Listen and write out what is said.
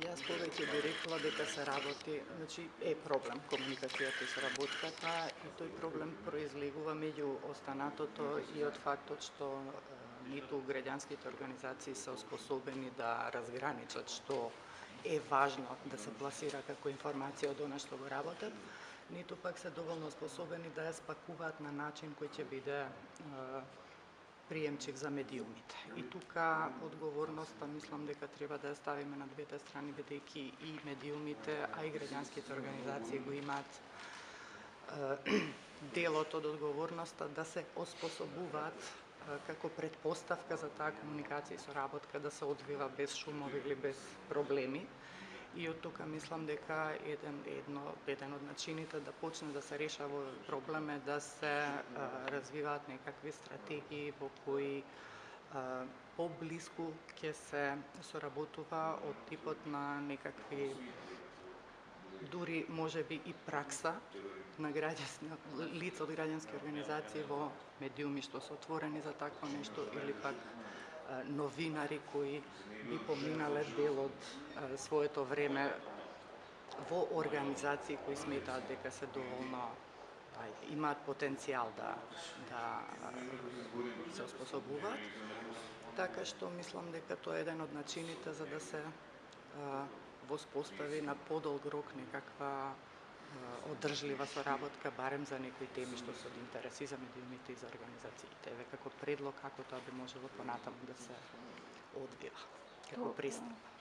Јас повеќе би рекла дека се работи, значи е проблем комуникацијата и соработката и тој проблем произлегува меѓу останатото и од фактот што ниту граѓанските организации се оспособени да разграничат што е важно да се пласира како информација од она што го работат, ниту пак се доволно способени да ја спакуваат на начин кој ќе биде приемчив за медиумите. И тука одговорноста мислам дека треба да ја ставиме на двете страни, бидејќи и медиумите, а и граѓанските организации го имаат делот од одговорноста да се оспособуваат како предпоставка за таа комуникација и соработка да се одвива без шумови или без проблеми. И од тука мислам дека еден од начините да почне да се решава овој проблем е да се развиваат некакви стратегии во кои поблиску ќе се соработува од типот на некакви дури можеби и пракса на лица од граѓански организации во медиуми што се отворени за такво нешто или пак новинари кои би поминале дел од своето време во организации кои сметаат дека се доволно имаат потенцијал да се оспособуваат. Така што мислам дека тоа е еден од начините за да се воспостави на подолг рок некаква одржлива соработка, барем за некои теми што се од интерес и за медиумите и за организациите. Еве како предлог како тоа би можело понатаму да се одвива, како пристап.